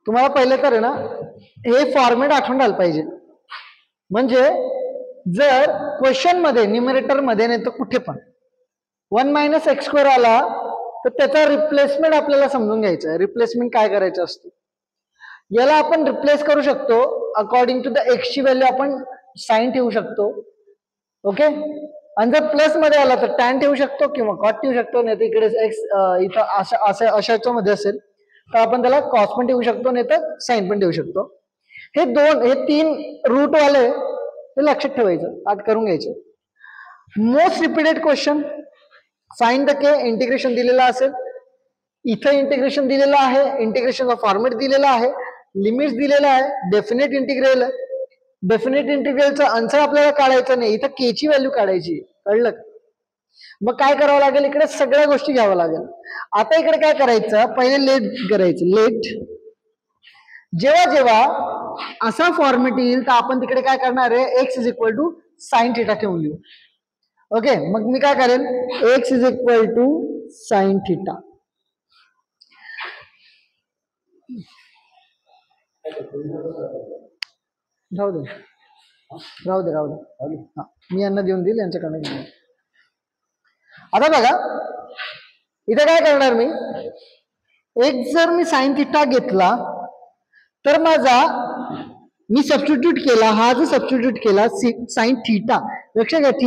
तुम्हाला पहिले तर आहे ना हे फॉर्मेट आठवण राहिलं पाहिजे. म्हणजे जर क्वेश्चन मध्ये न्यूमरेटर मध्ये नाही तर कुठे पण 1 - x² आला तर त्याचा रिप्लेसमेंट आपल्याला समजून घ्यायचा आहे. रिप्लेसमेंट काय करायचं असतं, याला आपण रिप्लेस करू शकतो अकॉर्डिंग टू द एक्स ची व्हॅल्यू आपण साइन ठेवू शकतो. ओके, आणि जर प्लस मध्ये आला तर टॅन ठेवू शकतो किंवा कॉट ठेवू शकतो, नाही तर इकडे एक्स इथं अशाच्या मध्ये असेल तर आपण त्याला कॉस पण ठेवू शकतो, नाही तर साइन पण ठेवू शकतो. हे तीन रूट वाले ते लक्षात ठेवायचं, पाठ करून घ्यायचं. Most repeated question, find the K integration दिलेला असेल, इथं इंटिग्रेशन दिलेलं आहे, इंटिग्रेशनचा फॉर्मेट दिलेला आहे, लिमिट्स दिलेला आहे, डेफिनेट इंटिग्रल आहे. डेफिनेट इंटिग्रलचा आन्सर आपल्याला काढायचा नाही, इथं के ची व्हॅल्यू काढायची. कळलं? मग काय करावं लागेल, इकडे सगळ्या गोष्टी घ्याव्या लागेल. आता इकडे काय करायचं, पहिले लेट करायचं. लेट जेव्हा जेव्हा असा फॉर्मेट येईल तर आपण तिकडे काय करणार आहे, x = sin θ ठेवून लिहू. ओके, मग मी काय करेन, x = sin θ. राहू दे राहू दे राहू दे, मी यांना देऊन देईल, यांच्याकडे घेऊन. आता बघा इथे काय करणार मी, जर मी sin θ घेतला तर माझा मी सबस्टिट्यूट केला, हा जो सबस्टिट्यूट केला sin θ, लक्ष घ्या θ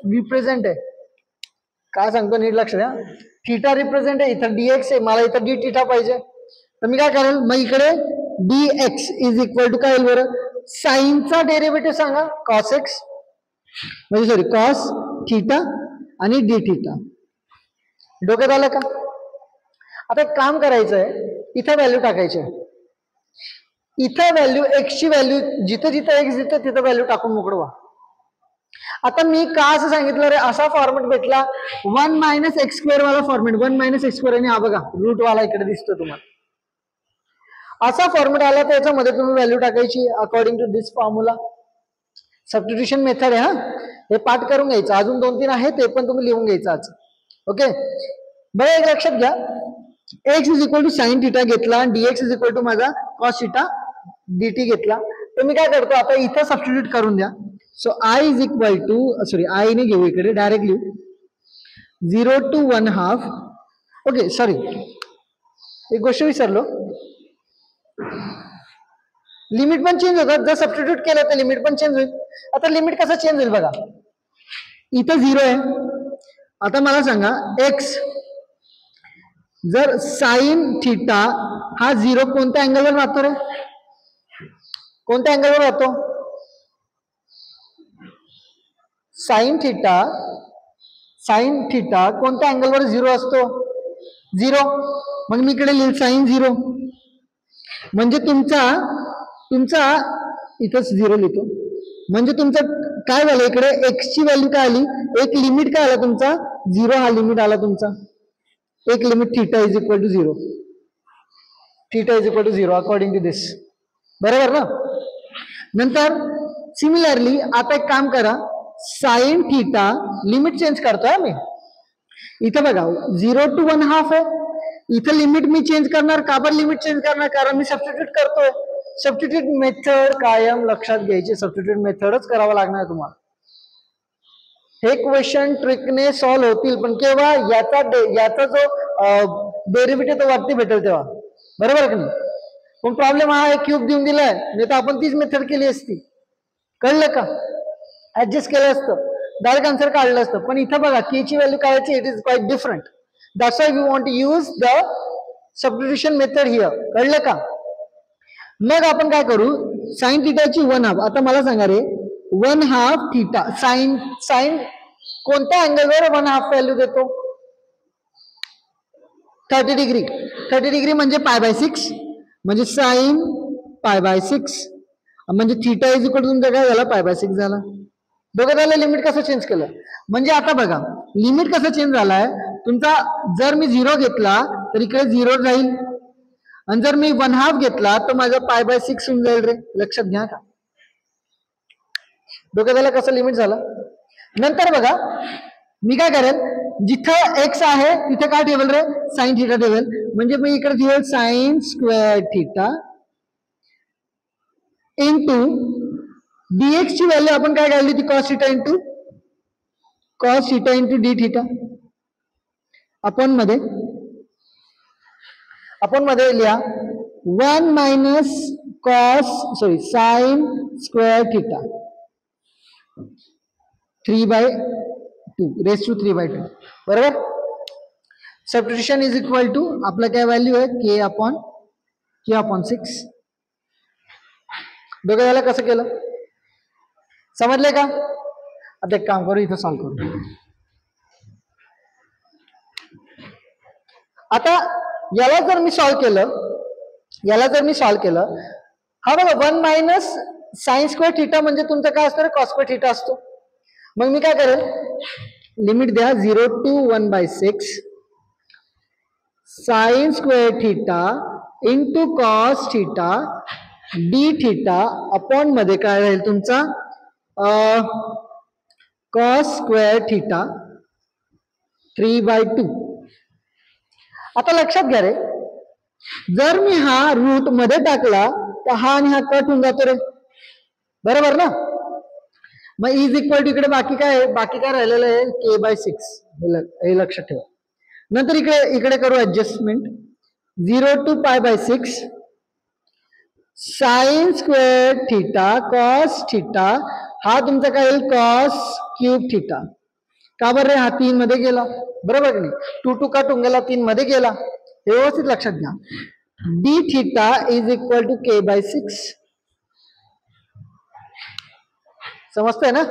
रिप्रेझेंट आहे, काय सांगतो नीट लक्ष द्या, θ रिप्रेझेंट आहे, इथं dx आहे, मला इथं dθ पाहिजे. तर मी काय करेल, मग इकडे dx = काय येईल बरं, साईनचा डेरिव्हेटिव्ह सांगा, cos x म्हणजे सॉरी cos θ आणि dθ. डोक्यात आलं का? आता एक काम करायचं आहे, इथं व्हॅल्यू टाकायची आहे. इथं व्हॅल्यू x ची व्हॅल्यू जिथं जिथं x देतं तिथं व्हॅल्यू टाकून मोकळवा. आता मी का असं सांगितलं रे, असा फॉर्मेट भेटला 1 - x² वाला फॉर्मेट, 1 - x² आणि हा बघा रूट वाला इकडे दिसतो तुम्हाला. असा फॉर्मेट आला तर याच्यामध्ये तुम्ही व्हॅल्यू टाकायची according to this formula. Substitution method आहे हा, हे पाठ करून घ्यायचं. अजून 2-3 आहे ते पण तुम्ही लिहून घ्यायचं आज. ओके, बरं एक लक्षात घ्या, x = sin θ घेतला, dx = माझा cos θ dt घेतला. तर मी काय करतो, आता इथं सबस्टिट्यूट करून द्या. सो I ने घेऊ इकडे, डायरेक्ट लिहू 0 to 1/2. ओके सॉरी, एक गोष्ट विसरलो, लिमिट पण चेंज होतात, जर सबस्टिट्यूट केलं तर लिमिट पण चेंज होईल. आता लिमिट कसं चेंज होईल बघा, इथं 0 आहे. आता मला सांगा x जर sin θ हा 0 कोणत्या अँगलवर राहतो रे, कोणत्या अँगलवर राहतो, sin θ कोणत्या अँगलवर 0 असतो, 0. मग मी इकडे लिहिल sin 0, म्हणजे तुमचा इथंच 0 लिहितो, म्हणजे तुमचं काय झालं, इकडे x ची व्हॅल्यू काय आली, एक लिमिट काय आला तुमचा 0, हा लिमिट आला तुमचा, एक लिमिट θ = 0, θ = 0 अकॉर्डिंग टू दिस. बरोबर ना? नंतर सिमिलरली आता एक काम करा, sin θ लिमिट चेंज करतोय मी, इथं बघा 0 to 1/2 आहे, इथं लिमिट मी चेंज करणार. का बरं लिमिट चेंज करणार, कारण मी सबस्टिट्यूट करतोय. सबस्टिट्यूट मेथड कायम लक्षात घ्यायची, सबस्टिट्यूट मेथडच करावं लागणार तुम्हाला. हे क्वेश्चन ट्रिकने सॉल्व्ह होतील, पण केव्हा, याचा जो डेरिव्हेटिव्ह तो वरती भेटेल तेव्हा. बरोबर की नाही? पण प्रॉब्लेम हा आहे, क्यूब देऊन दिलाय, नाही तर आपण तीच मेथड केली असती. कळलं का? ऍडजस्ट केलं असतं, डायरेक्ट आन्सर काढलं असतं. पण इथं बघा के ची व्हॅल्यू काढायची, it is quite different. That's why we want to use the substitution method here. कळलं का? मग आपण काय करू, sin θ ची 1/2. आता मला सांगा रे, 1/2 θ साइन कोणत्या अँगलवर 1/2 व्हॅल्यू देतो, 30 डिग्री. 30 डिग्री म्हणजे π/6, म्हणजे sin π/6, म्हणजे θ = तुमचा काय झाला, π/6 झाला. दोघं झालं. लिमिट कसं चेंज केलं, म्हणजे आता बघा लिमिट कसं चेंज झालाय तुमचा, जर मी 0 घेतला तर इकडे 0 राहील, आणि जर मी 1/2 घेतला तर माझा π/6 होऊन जाईल रे. लक्षात घ्या का? डोक्यात आलं कसं लिमिट झालं. नंतर बघा मी काय करेल, जिथं x आहे तिथे काय ठेवेल रे, sin θ ठेवेल. म्हणजे मी इकडे लिहिल sine square theta into dx ची व्हॅल्यू आपण काय काढली ती cos theta into D theta आपण मध्ये लिहा 1 minus sine square theta 3/2 raise to 3/2 बरोबर. सबस्टिट्यूशन इज इक्वल टू आपलं काय व्हॅल्यू आहे k अपॉन 6. बघा याला कसं केलं समजले का. आता एक काम करू इथं सॉल्व्ह करू. आता याला जर मी सॉल्व्ह केलं हा बघा 1 मायनस साइन स्क्वेअर थिटा म्हणजे तुमचं काय असतं कॉस स्क्वेअर थिटा असतो. मग मी काय करेल लिमिट द्या 0 to 1/6 sign square theta into cos theta D theta upon मध्ये काय राहील तुमचा कॉस स्क्वेअर थिटा 3/2. आता लक्षात घ्या रे जर मी हा रूट मध्ये टाकला तर हा आणि हा कट होऊन जातो रे बरोबर ना. मग इज इक्वल टू इकडे बाकी काय राहिलेलं आहे k/6 हे लक्षात ठेवा. नंतर इकडे करू adjustment 0 to π/6 sine square theta cos theta हा तुमचा काय येईल कॉस क्यूब थिटा. का बरं हा 3 मध्ये गेला बरोबर की नाही 2 2 कट होऊन गेला 3 मध्ये गेला हे व्यवस्थित लक्षात घ्या. D theta is equal to k/6 समजतंय ना.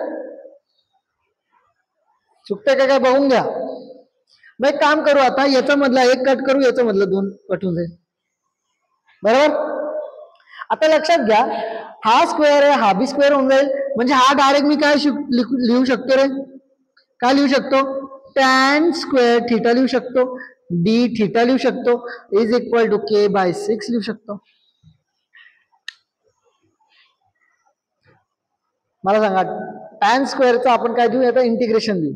चुकतंय काय बघून घ्या. मग एक काम करू आता याचा मधला एक कट करू याचा मधला 2 कट होऊन जाईल बरोबर. आता लक्षात घ्या हा स्क्वेअर आहे हा बी स्क्वेअर होऊन जाईल म्हणजे हा डायरेक्ट मी काय लिहू शकतो रे काय लिहू शकतो टॅन स्क्वेअर थिटा लिहू शकतो डी थिटा लिहू शकतो इज इक्वल टू k/6 लिहू शकतो. मला सांगा टॅन स्क्वेअरचं आपण काय देऊ आता इंटिग्रेशन देऊ.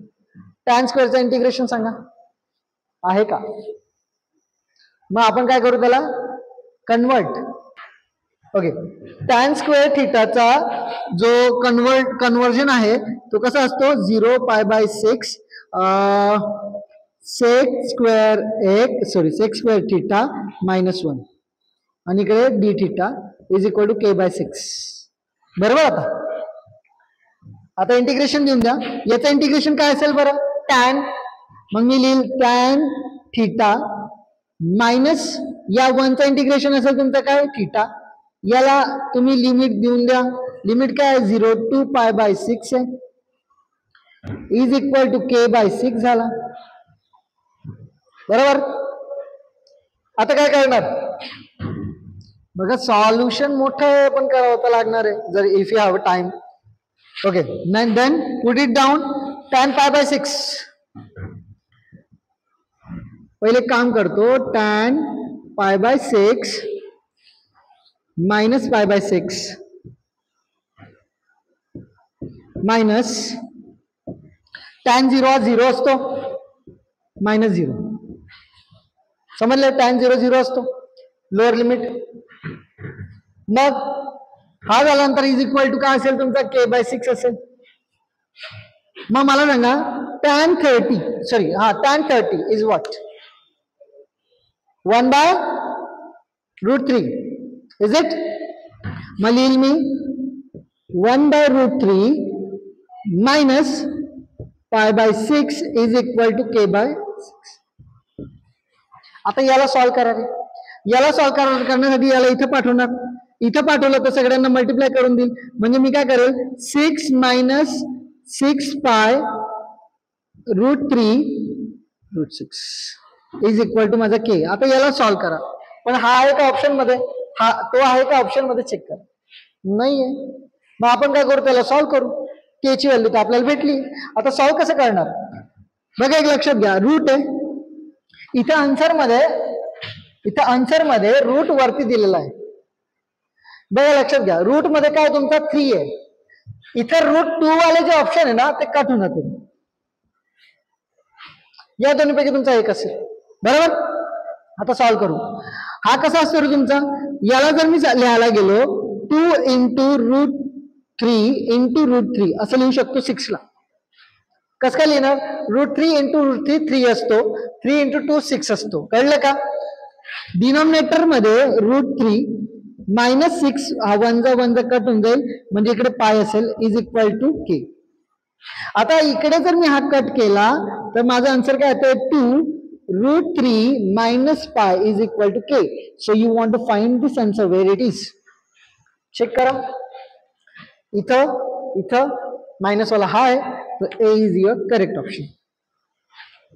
टॅन स्क्वेअरचं इंटिग्रेशन सांगा आहे का. मग आपण काय करू त्याला कन्वर्ट. ओके टॅन स्क्वेअर थिटाचा जो कन्वर्जन आहे तो कसा असतो 0 π/6 सेक स्क्वेअर थिटा -1 आणि इकडे D theta is equal to k/6 बरोबर. आता इंटिग्रेशन देऊन द्या. याचं इंटिग्रेशन काय असेल बरं टॅन मग मी लिहिल टॅन थिटा मायनस या 1चं इंटिग्रेशन असेल तुमचं काय थिटा. याला तुम्ही लिमिट देऊन द्या. लिमिट काय 0 to π/6 आहे इज इक्वल टू k/6 झाला बरोबर. आता काय करणार बघा सॉल्युशन मोठं पण करावं लागणार आहे जर if you have time. Okay then put it down tan π/6 पहिले काम करतो टॅन π/6 मायनस π/6 मायनस टॅन 0 हा 0 असतो -0 समजलं. टॅन 0 0 असतो लोअर लिमिट. मग हा झाल्यानंतर इज इक्वल टू काय असेल तुमचा k/6 असेल. मग मला सांगा tan 30 is what 1/√3 is it. मग लिहिल मी 1/√3 minus π/6 is equal to k/6. आता याला सॉल्व्ह करा रे. याला सॉल्व्ह करण्यासाठी याला इथं पाठवलं तर सगळ्यांना मल्टिप्लाय करून देईल म्हणजे मी काय करेल 6 - 6π√3√6 इज इक्वल टू माझा k. आता याला सॉल्व्ह करा पण हा आहे का ऑप्शन मध्ये तो आहे का ऑप्शन मध्ये चेक करा नाहीये. मग आपण काय करू त्याला सॉल्व्ह करू k ची व्हॅल्यू तर आपल्याला भेटली. आता सॉल्व्ह कसं करणार बघा एक लक्षात घ्या रूट आहे इथं आन्सर मध्ये रूट वरती दिलेला आहे बघा लक्षात घ्या. रूट मध्ये काय तुमचा 3 आहे इथं √2 वाले जे ऑप्शन आहे ना ते कट होऊन जाते. या दोन्हीपैकी तुमचा एक असेल बरोबर. आता सॉल्व्ह करू. हा कसा असतो रे तुमचा, याला जर मी लिहायला गेलो 2 इंटू रूट 3 इंटू रूट 3 असं लिहू शकतो 6 ला. कसं काय लिहिणार, रूट 3 इंटू रूट 3 3 असतो, 3 इंटू 2 6 असतो. कळलं का. डिनॉमिनेटर मध्ये रूट 3 मायनस 6 हा 1 जा 1 जा कट होऊन जाईल, म्हणजे इकडे पाय असेल इज इक्वल टू के. आता इकडे जर मी हा कट केला तर माझा आन्सर काय येतोय 2 root 3 minus pi is equal to K. So you want to find this answer where it is. Check करा, इथं इथं मायनस वाला हा आहे, तर A is your correct option.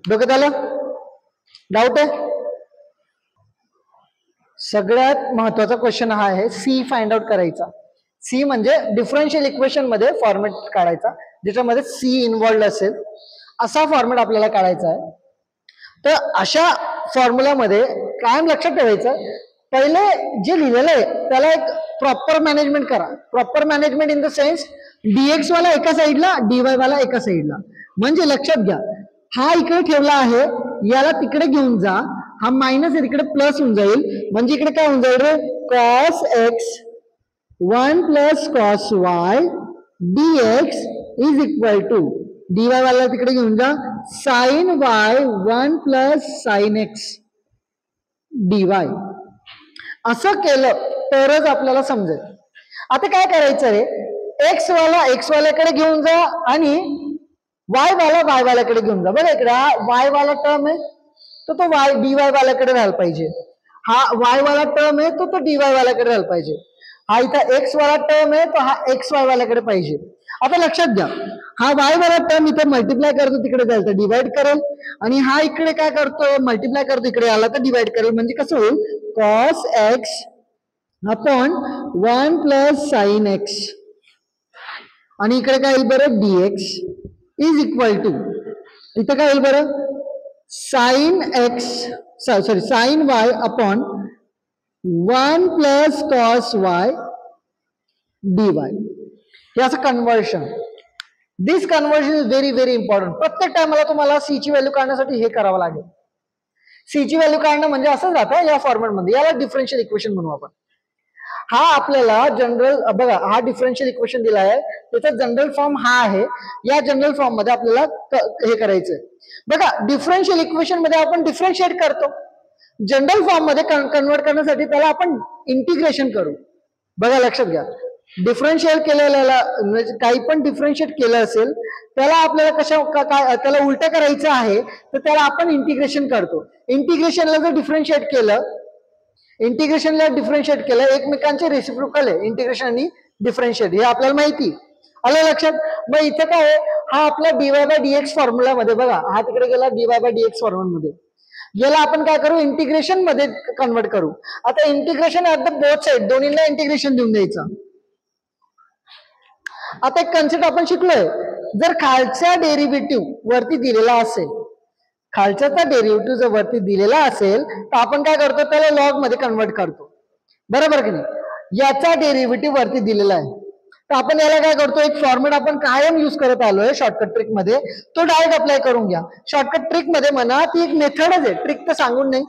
डोक्यात आलं, डाऊट आहे. सगळ्यात महत्वाचा क्वेश्चन हा आहे, सी फाइंड आउट करायचा. सी म्हणजे डिफरन्शियल इक्वेशन मध्ये फॉर्मेट काढायचा ज्याच्यामध्ये सी इन्व्हॉल्ड असेल, असा फॉर्मेट आपल्याला काढायचा आहे. तर अशा फॉर्म्युलामध्ये कायम लक्षात ठेवायचं, पहिले जे लिहिलेलं आहे त्याला एक प्रॉपर मॅनेजमेंट करा. Proper management in the sense dx वाला एका साईडला, डीवाय वाला एका साईडला. म्हणजे लक्षात घ्या, हा इकडे ठेवला आहे, याला तिकडे घेऊन जा, हा मायनस तिकडे प्लस होऊन जाईल, म्हणजे इकडे काय होऊन जाईल रे, cos x 1 plus cos y dx is equal to, dy वाला तिकडे घेऊन जा, sine y 1 plus sine x dy. असं केलं तरच आपल्याला समजेल. आता काय करायचं रे, एक्स वाल्याकडे घेऊन जा आणि वाय वाल्याकडे घेऊन जा. बघा इकडे हा वाय वाला टर्म आहे, तर तो वाय डीवाय वाल्याकडे राहायला पाहिजे. हा वाय वाला टर्म आहे, तो डीवाय वाल्याकडे राहायला पाहिजे. हा इथं एक्स वाला टर्म आहे, तो हा एक्स वाय वाल्याकडे पाहिजे. आता लक्षात घ्या, हा वाय वाला टर्म इथे मल्टिप्लाय करतो तिकडे जाईल तर डिवाइड करेल, आणि हा इकडे काय करतो मल्टिप्लाय करतो इकडे आला तर डिवाइड करेल. म्हणजे कसं होईल, cos x upon 1 plus sine x, आणि इकडे काय येईल बरं, डीएक्स इज इक्वल टू, इथं काय येईल बरं, sine X sorry sine Y upon 1 plus cos Y dy. हे असं conversion. This conversion is very very important. प्रत्येक टाइमला तुम्हाला सी ची व्हॅल्यू काढण्यासाठी हे करावं लागेल. सी ची व्हॅल्यू काढणं म्हणजे असं जातं या फॉर्मॅटमध्ये, याला डिफरन्शियल इक्वेशन म्हणू आपण. हा आपल्याला जनरल, बघा हा डिफरन्शियल इक्वेशन दिला आहे, त्याचा जनरल फॉर्म हा आहे. या जनरल फॉर्म मध्ये आपल्याला हे करायचंय. बघा डिफरन्शियल इक्वेशन मध्ये आपण डिफरन्शिएट करतो, जनरल फॉर्म मध्ये कन्वर्ट करण्यासाठी त्याला आपण इंटिग्रेशन करू. बघा लक्षात घ्या, डिफरन्शिएट केलेल्याला काही पण डिफरन्शिएट केलं असेल त्याला आपल्याला त्याला उलट करायचं आहे, तर त्याला आपण इंटिग्रेशन करतो. इंटिग्रेशनला जर डिफरन्शिएट केलं, एकमेकांचे रेसिप्रोकल आहे इंटिग्रेशन आणि डिफरन्शिएट, हे आपल्याला माहिती आलं लक्षात. मग इथे काय आहे, हा आपला डीवाय बाय डीएक्स फॉर्म्युलामध्ये, बघा हा तिकडे गेला डीवाय बाय डीएक्स फॉर्म्युलामध्ये, याला आपण काय करू, इंटिग्रेशन मध्ये कन्वर्ट करू. आता integration at the both side, दोन्हीला इंटिग्रेशन देऊन द्यायचं. आता एक कन्सेप्ट आपण शिकलोय, जर खालच्या डेरिव्हेटिव्ह वरती दिलेला असेल, खालच्याचा डेरिव्हेटिव्ह जर वरती दिलेला असेल तर आपण काय करतो, त्याला लॉग मध्ये कन्वर्ट करतो. बरोबर की नाही. याचा डेरिव्हेटिव्ह वरती दिलेला आहे, तर आपण याला काय करतो, एक फॉर्म्युला आपण कायम युज करत आलोय शॉर्टकट ट्रिक मध्ये, तो डायरेक्ट अप्लाय करून घ्या. शॉर्टकट ट्रिक मध्ये म्हणा, ती एक मेथडच आहे, ट्रिक तर सांगून नाही,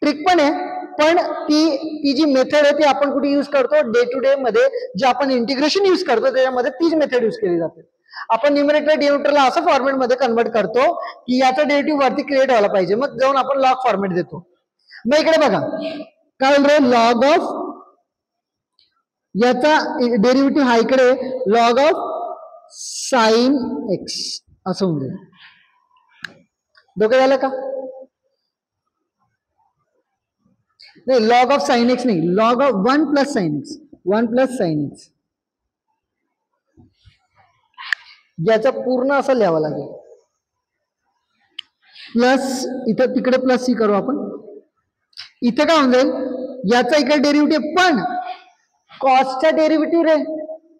ट्रिक पण आहे, पण ती जी मेथड आहे ती आपण कुठे युज करतो, डे टू डे मध्ये जे आपण इंटिग्रेशन युज करतो त्याच्यामध्ये तीच मेथड युज केली जाते. आपण न्यूमरेटर डिनोमिनेटरला असं फॉर्मेट मध्ये कन्वर्ट करतो की याचा डेरिव्हेटिव्ह वरती क्रिएट व्हायला पाहिजे, मग जाऊन आपण लॉग फॉर्मेट देतो. मग इकडे बघा काय रे, लॉग ऑफ, याचा डेरिव्हेटिव्ह हा इकडे लॉग ऑफ साइन एक्स असं होऊन जाईल. डोकं झालं का, नाही लॉग ऑफ साइन एक्स नाही, log of 1 plus sine x, 1 plus sine x, याचा पूर्ण असं लिहावं लागेल. प्लस इथं तिकडे प्लस सी करू आपण, इथे काय होऊन जाईल, याचा इकडे डेरिव्हेटिव्ह पण कॉसचा डेरिव्हेटिव्ह रे,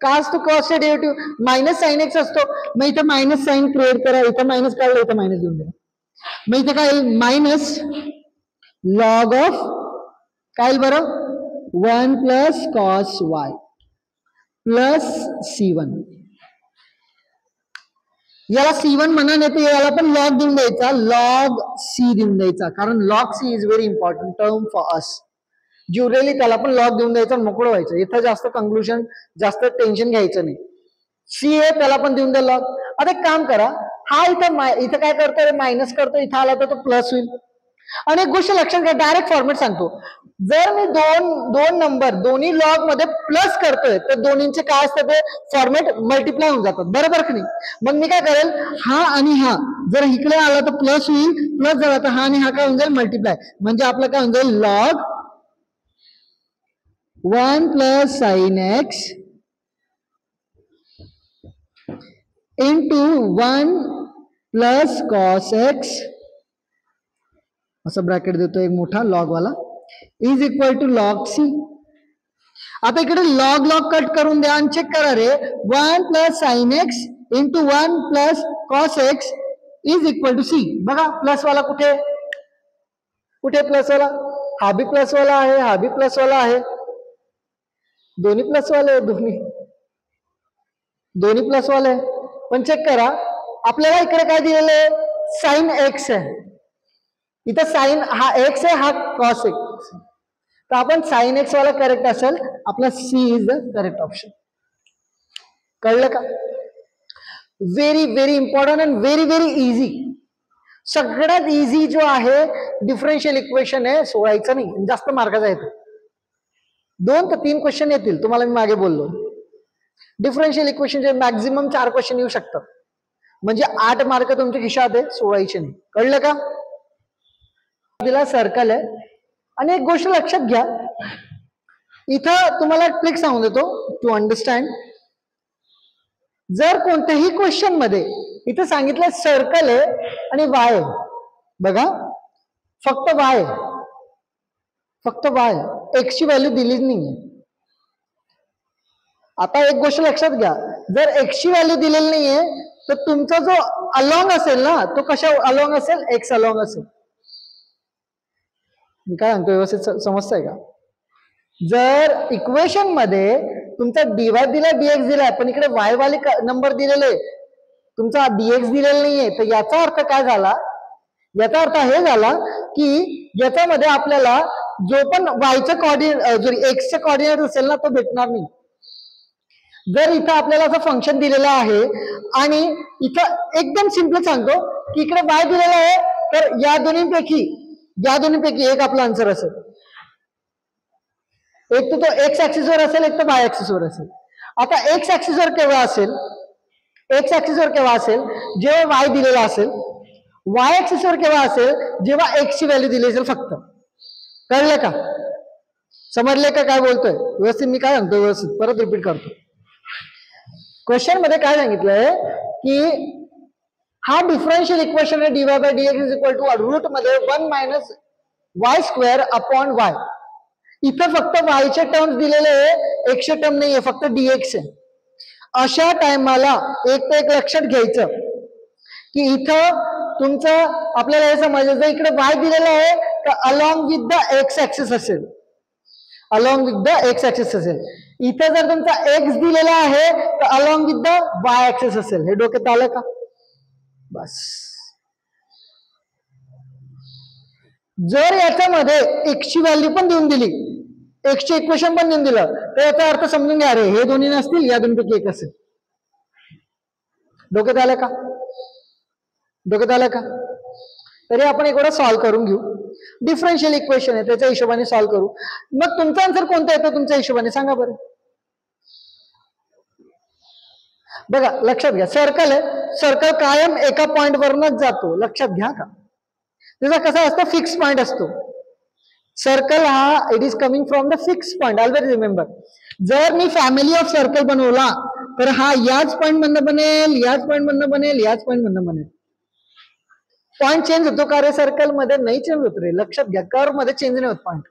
कास तो कॉसचा डेरिव्हेटिव्ह मायनस साइन एक्स असतो, मग इथं मायनस साइन क्रिएट करा, इथं मायनस काढलं, इथं मायनस देऊन द्या. मग इथे काय मायनस लॉग ऑफ काय बरं 1 plus cos Y plus C1. याला C1 म्हणा, नाही तर याला पण लॉग देऊन द्यायचा, लॉग C देऊन द्यायचा, कारण log C is very important term for us. ज्युरली त्याला पण लॉग देऊन द्यायचा, मोकळं व्हायचं. इथं जास्त कंक्लुजन, जास्त टेन्शन घ्यायचं नाही. C आहे त्याला पण देऊन द्या लॉग. आता एक काम करा, हा इथं काय करतोय, मायनस करतो, इथं आला तर तो प्लस होईल. आणि एक गोष्ट लक्षात घ्या, डायरेक्ट फॉर्मॅट सांगतो. जर मी दोन नंबर दोन्ही लॉग मध्ये प्लस करतोय तर दोन्हींचे काय असतं ते फॉर्मॅट मल्टिप्लाय होऊन जातात, बरोबर की नाही. मग मी काय करेल, हा आणि हा जर इकडे आला तर प्लस होईल, प्लस झाला तर हा आणि हा काय होऊन जाईल मल्टिप्लाय. म्हणजे आपलं काय होऊन जाईल, log 1 plus sine X into 1 plus cos X, असं ब्रॅकेट देतो एक मोठा लॉग वाला, is equal to log C. आता इकडे लॉग लॉग कट करून द्या आणि चेक करा रे, 1 plus sine X into 1 plus cos X is equal to C. बघा प्लस वाला कुठे कुठे प्लस वाला, हा बी प्लस वाला आहे, हा बी प्लस वाला आहे, दोन्ही प्लस वाले, दोन्ही प्लस वाले. पण चेक करा, आपल्याला इकडे काय दिलेलं आहे, साइन एक्स आहे, इथं साइन हा एक्स आहे, हा कॉस एक्स. तर आपण साइन एक्स वाला करेक्ट असेल, आपला C is the correct option. कळलं का. Very very important and very very easy. सगळ्यात इझी जो आहे डिफरन्शियल इक्वेशन आहे, सोडायचं नाही, जास्त मार्काचा येतो. 2 ते 3 क्वेश्चन येतील, तुम्हाला मी मागे बोललो. डिफरन्शियल इक्वेशनचे मॅक्झिमम 4 क्वेश्चन येऊ शकतात, म्हणजे 8 मार्क तुमच्या खिशात आहे, सोडायचे नाही. कळलं का. तिला सर्कल आहे. आणि एक गोष्ट लक्षात घ्या, इथं तुम्हाला ट्रिक सांगून देतो टू अंडरस्टँड. जर कोणत्याही क्वेश्चन मध्ये इथं सांगितलं सर्कल आहे आणि वाय, बघा फक्त वाय, एक्स ची व्हॅल्यू दिलीच नाहीये. आता एक गोष्ट लक्षात घ्या, जर एक्स ची व्हॅल्यू दिलेली नाहीये तर तुमचा जो अलॉंग असेल ना, तो कशा अलॉंग असेल, एक्स अलॉंग असेल. मी काय सांगतो व्यवस्थित समजतंय का. जर इक्वेशन मध्ये तुमचा डीवाय दिलाय, डीएक्स दिलाय, पण इकडे वाय वाले नंबर दिलेले, तुमचा डीएक्स दिलेला नाहीये, तर याचा अर्थ काय झाला, याचा अर्थ हे झाला की याच्यामध्ये आपल्याला जो पण वायचा कोऑर्डिनेट जो एक्सचा कोऑर्डिनेट असेल ना, तो भेटणार नाही. जर इथं आपल्याला असं फंक्शन दिलेलं आहे आणि इथं एकदम सिंपल सांगतो की इकडे वाय दिलेला आहे, तर या दोन्हीपैकी एक आपला आन्सर असेल. एक तर तो एक्स ऍक्सिस वर असेल, एक तर वाय ऍक्सिस वर असेल. आता एक्स ऍक्सिस वर केव्हा असेल, जेव्हा वाय दिलेला असेल. वाय ऍक्सिस वर केव्हा असेल, जेव्हा एक्स ची व्हॅल्यू दिली असेल फक्त. कळलं का, समजले का काय बोलतोय व्यवस्थित. मी काय सांगतो व्यवस्थित परत रिपीट करतो. क्वेश्चन मध्ये काय सांगितलंय की हा डिफरन्शियल इक्वेशन आहे, dy by dx is equal to root मध्ये 1 minus Y square upon Y. इथं फक्त वायचे टर्म्स दिलेले आहे, एक्सचे टर्म नाहीये, फक्त डीएक्स आहे. अशा टायमाला एक लक्षात घ्यायचं की इथं तुमचं आपल्याला हे समजायचं, जर इकडे वाय दिलेला आहे तर along with the x axis असेल, इथे जर तुमचा एक्स दिलेला आहे तर along with the Y axis असेल. हे डोक्यात आलं का. बस. जर याच्यामध्ये एक्स ची व्हॅल्यू पण देऊन दिली, एक्सचे इक्वेशन पण देऊन दिलं, तर याचा अर्थ समजून घ्या, रे हे दोन्ही नसतील, या दोन्हीपैकी एक असेल. डोक्यात आलं का. तरी आपण एक वेळा सॉल्व्ह करून घेऊ. डिफरन्शियल इक्वेशन आहे, त्याच्या हिशोबाने सॉल्व्ह करू. मग तुमचा आन्सर कोणता येतो तुमच्या हिशोबाने सांगा बरं. बघा लक्षात घ्या, सर्कल आहे, सर्कल कायम एका पॉइंट वरनच जातो, लक्षात घ्या का. त्याचा कसा असतो, फिक्स पॉइंट असतो. सर्कल हा it is coming from the fix point, always remember. जर मी फॅमिली ऑफ सर्कल बनवला तर हा याच पॉइंट मधनं बनेल, याच पॉइंट मधनं बनेल, याच पॉइंट मधनं बनेल. पॉइंट चेंज होतो का रे सर्कल मध्ये, नाही चेंज होत रे, लक्षात घ्या. कर्व मध्ये चेंज नाही होत पॉइंट,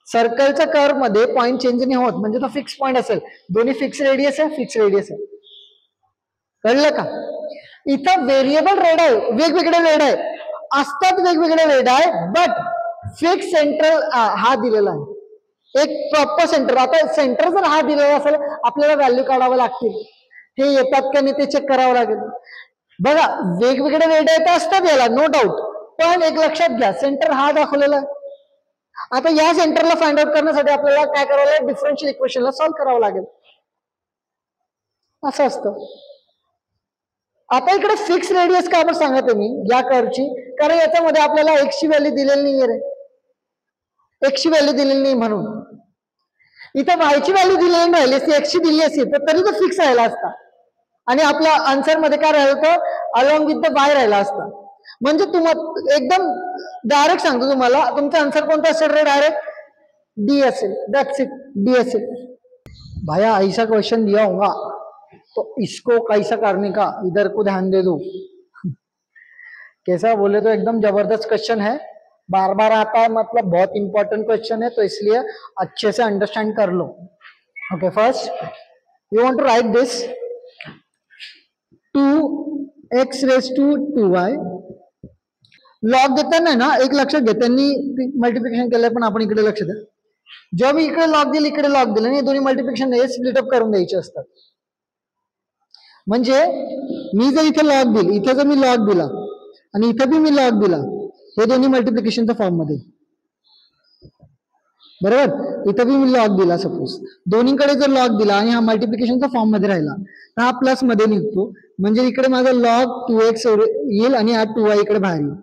सर्कलच्या कर्व मध्ये पॉइंट चेंज नाही होत, म्हणजे तो फिक्स पॉइंट असेल. दोन्ही फिक्स रेडियस आहे, कळलं का. इथं व्हेरिएबल रेड आहे, वेगवेगळे रेड आहे असतात, वेगवेगळे रेड आहे, बट फिक्स सेंट्रल हा दिलेला आहे, एक प्रॉपर सेंटर. आता सेंटर जर हा दिलेला असेल, आपल्याला व्हॅल्यू काढावं लागतील. हे येतात का नाही ते चेक करावं लागेल. बघा वेगवेगळे डेटा असतात याला, नो डाऊट, पण एक लक्षात घ्या, सेंटर हा दाखवलेला आहे. आता या सेंटरला फाइंड आउट करण्यासाठी आपल्याला काय करावं लागेल, डिफरन्शियल इक्वेशनला सॉल्व्ह करावं लागेल, असं असतं. आता इकडे फिक्स रेडियस का आपण सांगते मी या कर्वची, कारण याच्यामध्ये आपल्याला एक्स ची व्हॅल्यू दिलेली नाहीये रे, एक्स ची व्हॅल्यू दिलेली नाही म्हणून. इथं वाय ची व्हॅल्यू दिलेली नाही राहिली, एक्स ची दिली असती तर तरी तो फिक्स राहिला असता, आणि आपल्या आन्सर मध्ये काय राहिलं होतं, अलॉंग विथ द वाय राहिला असता. म्हणजे तुम्हाला एकदम डायरेक्ट सांगतो, तुम्हाला तुमचा आन्सर कोणता असेल रे, डायरेक्ट डी असेल, दॅट्स इट, डी असेल. भाया ऐसा क्वेश्चन दिया होगा तो इसको कैसा करने का, इधर को ध्यान दे दो. कैसा बोले तो एकदम जबरदस्त क्वेश्चन है, बार बार आता है, मतलब बहुत इंपॉर्टेंट क्वेश्चन है, तो इसलिए अच्छे से अंडरस्टैंड कर लो. Okay, first you want to write this 2x raise to 2y. Log देताना ना एक लक्षात घ्या, त्यांनी मल्टिप्लिकेशन केलंय पण आपण इकडे लक्ष द्या. जेव्हा मी इकडे लॉग दिलं इकडे लॉग दिलं, दोन्ही मल्टिप्लिकेशन हे स्प्लिट अप करून द्यायचे असतात. म्हणजे मी जर इथे लॉग दिलं, इथे जर मी लॉग दिला आणि इथे बी मी लॉग दिला, हे दोन्ही मल्टिप्लिकेशनच्या फॉर्म मध्ये, बरोबर. इथं बी मी लॉग दिला, सपोज दोन्हीकडे जर लॉग दिला आणि हा मल्टिप्लिकेशनचा फॉर्म मध्ये राहिला तर हा प्लस मध्ये निघतो, म्हणजे इकडे माझा लॉग 2x येईल आणि हा 2y इकडे बाहेर येईल.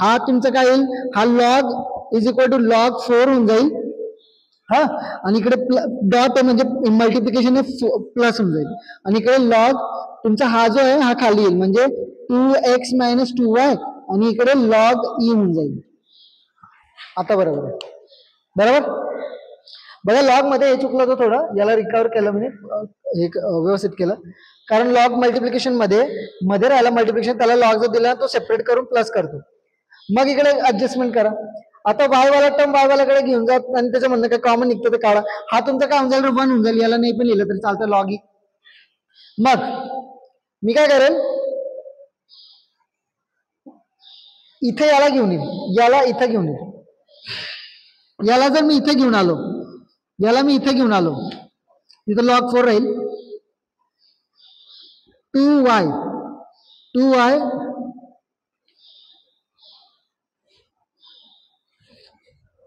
हा तुमचं काय येईल, हा log is equal to log 4 होऊन जाईल, हा, आणि इकडे डॉट म्हणजे मल्टिप्लिकेशन प्लस होऊन जाईल, आणि इकडे लॉग तुमचा हा जो आहे हा खाली येईल, म्हणजे 2x मायनस 2y, आणि इकडे लॉग ई होऊन जाईल. आता बरोबर आहे, बरोबर. बघा लॉग मध्ये हे चुकलं होतं थोडं, याला रिकव्हर केलं म्हणजे हे व्यवस्थित केलं, कारण लॉग मल्टिप्लिकेशन मध्ये राहिला मल्टिप्लिकेशन, त्याला लॉग जर दिला तो सेपरेट करून प्लस करतो, मग इकडे ऍडजस्टमेंट करा. आता वाय वाला टर्म वाय वाल्याकडे घेऊन जात आणि त्याच्यामधनं काय कॉमन निघतं ते काढा. हा तुमचा काय होऊन जाईल, 1 होऊन जाईल, याला नाही पण लिहिलं तरी चालतं लॉग ई. मग मी काय करेल, इथे याला घेऊन येईल, याला इथे घेऊन येईल, याला जर मी इथे घेऊन आलो, याला मी इथे घेऊन आलो, इथं लॉग 4 राहील, 2y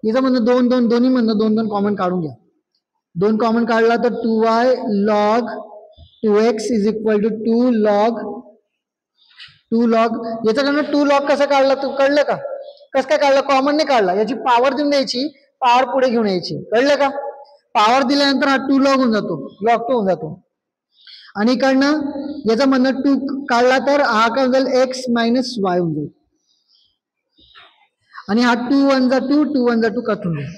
इथं म्हणणं दोन्ही म्हणणं 2 कॉमन काढून घ्या. 2 कॉमन काढला तर 2y log 2x is equal to 2 log याच्याकडनं 2 लॉग कसा काढला, तू कळलं का, कसं काय काढलं, कॉमन नाही काढला, याची पॉवर देऊन द्यायची, पॉवर पुढे घेऊन यायची, कळलं का. पॉवर दिल्यानंतर हा 2 लॉग होऊन जातो, लॉग 2 होऊन जातो, आणि इकडनं याचा म्हणणं 2 काढला तर हा काय होऊन जाईल, x मायनस y होऊन जाईल, आणि हा 2 1 जा 2 2 1 जा 2 कट होऊन जाईल.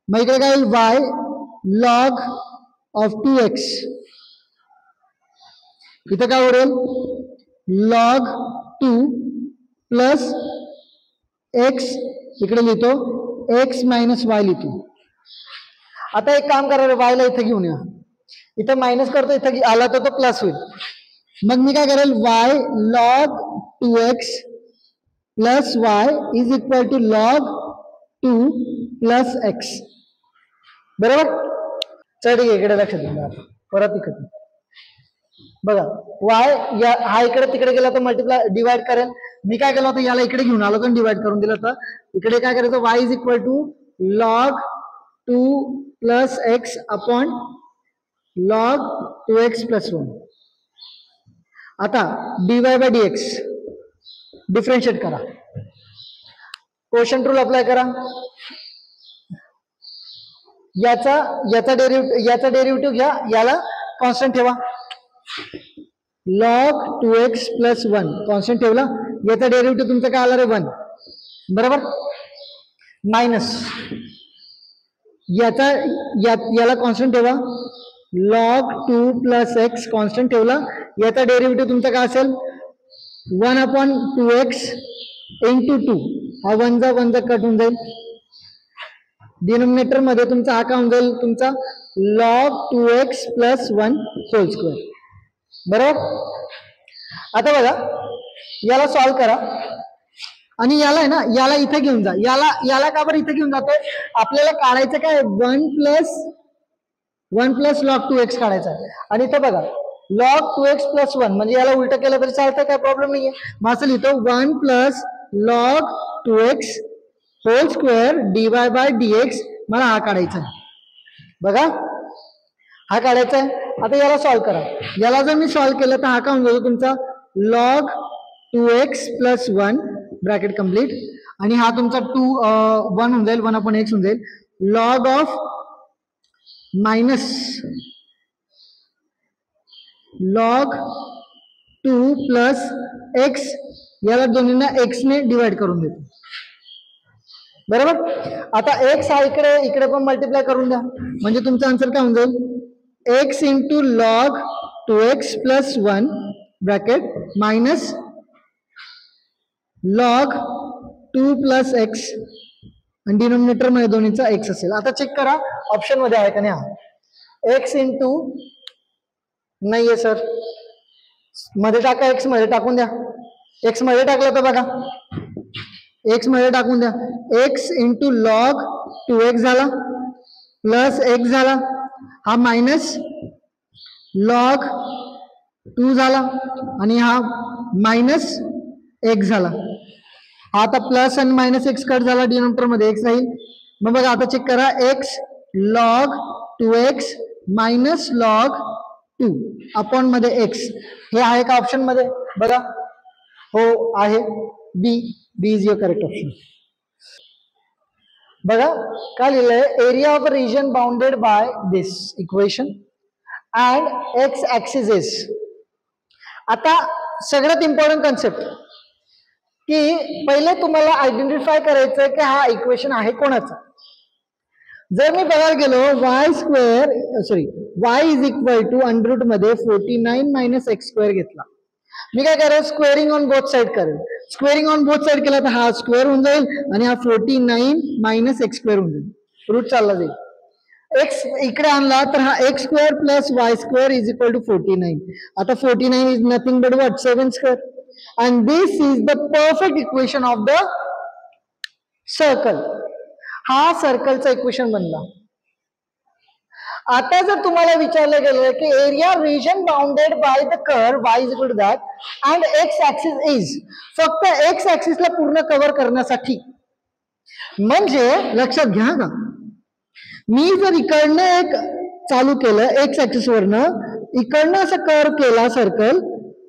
मग इकडे काय y लॉग ऑफ 2x, इथं काय उरेल, लॉग 2 प्लस x, इकडे लिहितो x मायनस y लिहितो. आता एक काम करा, y ला इथे घेऊन या, इथं मायनस करतो, इथं आला तर तो प्लस होईल. मग मी काय करेल, y log 2x plus y is equal to log 2 plus x, बरोबर. चल ठीक आहे, इकडे लक्ष द्या, परत इकडे बघा, y हा इकडे तिकडे गेला तर मल्टिप्लाय डिवाइड करेल, मी काय केलं होतं, याला इकडे घेऊन आलो तर डिवाइड करून दिलं होतं, इकडे काय करायचं, y is equal to log 2 plus x upon log 2x plus 1. आता dy बाय dx डिफरेंशिएट करा, क्वोशंट रूल अप्लाय करा, याचा डेरिव्हेटिव्ह घ्या, याला कॉन्स्टंट ठेवा, लॉग 2x प्लस 1 कॉन्स्टंट ठेवला, याचा डेरिव्हेटिव्ह तुमचा काय आला रे 1, बरोबर, मायनस याला कॉन्स्टंट ठेवा, लॉग 2 प्लस x कॉन्स्टंट ठेवला, याचा डेरिव्हेटिव्ह तुमचा काय असेल, 1 अपॉन 2x इंटू 2, हा 1 जा कट होऊन जाईल, डिनोमिनेटर मध्ये तुमचा हा काय होऊन जाईल, तुमचा log 2x plus 1 hole square, बरोबर. आता बघा याला सॉल्व करा, आणि याला आहे ना, याला इथे घेऊन जा, याला का बरं इथे घेऊन जातोय, आपल्याला काढायचं काय 1 प्लस लॉग 2x काढायचा आहे, आणि इथे बघा log 2x प्लस 1, म्हणजे याला उलट केलं तरी चालतं, काय प्रॉब्लेम नाहीये. मग असं लिहितो 1 plus log 2x whole square dy by dx. मला हा काढायचा आहे, बघा हा काढायचा आहे. आता याला सॉल्व्ह करा. याला जर मी सॉल्व्ह केलं तर हा काय होऊन जातो तुमचा log 2x plus 1 bracket complete, आणि हा तुमचा 1 होऊन जाईल, 1/x होऊन जाईल. Log of minus log 2 plus x, याला दोन्हींना x ने डिवाइड करून देतो, बरोबर. आता x हा इकडे पण मल्टिप्लाय करून द्या, म्हणजे तुमचा आन्सर काय होऊन जाईल x into log 2x plus 1 bracket minus log 2 plus x, आणि डिनोमिनेटर मध्ये दोन्हीचा x असेल. आता चेक करा ऑप्शन मध्ये आहे का नाही. हा x इंटू नाहीये सर, मध्ये टाका, x मध्ये टाकून द्या. x मध्ये टाकलं तर बघा, x मध्ये टाकून द्या. x इंटू लॉग 2x झाला प्लस x झाला, हा मायनस लॉग 2 झाला, आणि हा मायनस x झाला. आता प्लस आणि मायनस एक्स कट झाला, डिनोमिनेटर मध्ये एक्स राहील. मग बघा आता चेक करा, X log 2x minus log 2 upon मध्ये एक्स, हे आहे का ऑप्शन मध्ये, बघा हो आहे. B is your correct option. बघा काय लिहिलंय, area of region bounded by this equation and X axis is. आता सगळ्यात इम्पॉर्टंट कन्सेप्ट की पहिले तुम्हाला आयडेंटिफाय करायचं की हा इक्वेशन आहे कोणाचा. जर मी बघायला गेलो y is equal to under root मध्ये 49 मायनस एक्स स्क्वेअर घेतला, मी काय करेल स्क्वेअरिंग ऑन बोथ साइड करेल. स्क्वेअरिंग ऑन बोथ साइड केला तर हा स्क्वेअर होऊन जाईल आणि हा 49 मायनस एक्स स्क्वेअर होऊन जाईल, रूट चालला जाईल. एक्स इकडे आणला तर हा X square plus Y square is equal to 49. आता 49 is nothing but what 7 square, and this is the perfect equation of the circle. हा सर्कलचा इक्वेशन बनला. आता जर तुम्हाला विचारलं गेलं की area region bounded by the curve y is equal to that and X axis is, फक्त एक्स ऍक्सिसला पूर्ण कव्हर करण्यासाठी, म्हणजे लक्षात घ्या का, मी जर इकडनं एक चालू केलं एक्स ऍक्सिस वरनं, इकडनं असं कर्व केला सर्कल,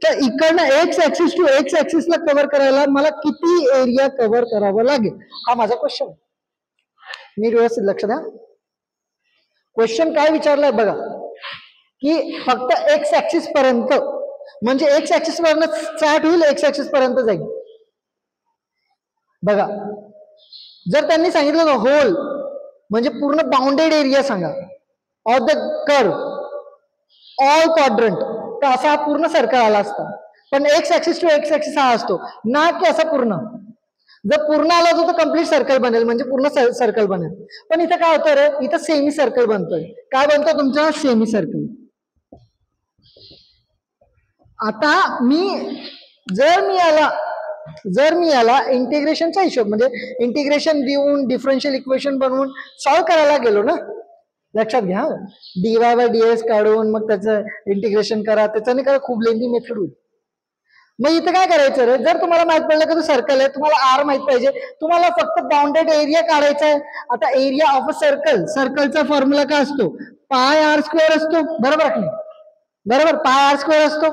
तर इकडनं एक्स ऍक्सिस टू एक्स ऍक्सिसला कव्हर करायला मला किती एरिया कव्हर करावा लागेल, हा माझा क्वेश्चन. नीट व्यवस्थित लक्ष द्या. क्वेश्चन काय विचारलाय बघा, की फक्त एक्स ऍक्सिस पर्यंत, म्हणजे एक्स ऍक्सिस वरनं स्टार्ट होईल एक्स ऍक्सिस पर्यंत जाईल. बघा जर त्यांनी सांगितलं होल म्हणजे पूर्ण बाउंडेड एरिया सांगा of the curve all quadrant, तर असा हा पूर्ण सर्कल आला असता. पण x axis to x axis हा असतो ना, की असा पूर्ण. जर पूर्ण आला तर कम्प्लीट सर्कल बनेल, म्हणजे पूर्ण सर्कल बनेल. पण इथं काय होतं रे, इथं सेमी सर्कल बनतोय. काय बनतो तुमचा सेमी सर्कल. आता जर मी याला इंटिग्रेशनचा हिशोब म्हणजे इंटिग्रेशन देऊन डिफरन्शियल इक्वेशन बनवून सॉल्व्ह करायला गेलो ना, लक्षात घ्या dy बाय dx काढून मग त्याचं इंटिग्रेशन करा, त्याच्याने काय खूप लेंदी मेथड होईल. मग इथं काय करायचं रे, जर तुम्हाला माहित पडलं की तो सर्कल आहे, तुम्हाला आर माहित पाहिजे, तुम्हाला फक्त बाउंडेड एरिया काढायचा आहे. आता एरिया ऑफ अ सर्कल, सर्कलचा फॉर्म्युला काय असतो, पाय आर स्क्वेअर असतो, बरोबर की नाही, बरोबर पाय आर स्क्वेअर असतो.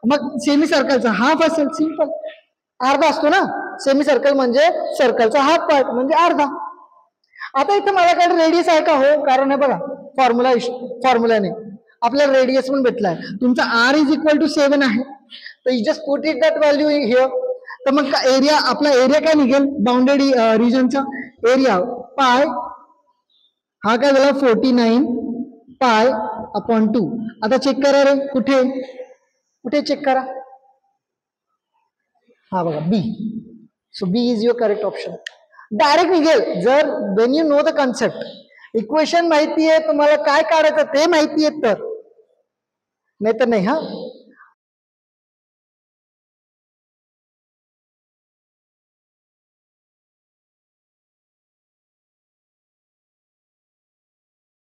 मग सेमी सर्कलचा हाफ असेल, सिंपल अर्धा असतो ना, सेमी सर्कल म्हणजे सर्कलचा हाफ पार्ट म्हणजे अर्धा. आता इथं माझ्याकडे रेडियस आहे का, हो, कारण आहे बघा फॉर्म्युलाने आपल्याला रेडियस पण भेटलाय. तुमचा आर इज इक्वल टू 7 आहे, तर you just put it that value here. तर मग एरिया, आपला एरिया काय निघेल बाउंडेड रिजनचा एरिया पाय, हा काय झाला 49 पाय अपॉन 2. आता चेक करा रे, कुठे चेक करा, हा बघा B. So B is your correct option. Direct निघेल जर when you know the concept. Equation माहिती आहे तुम्हाला, काय काढायचं ते माहिती आहे तर, नाही तर नाही. हा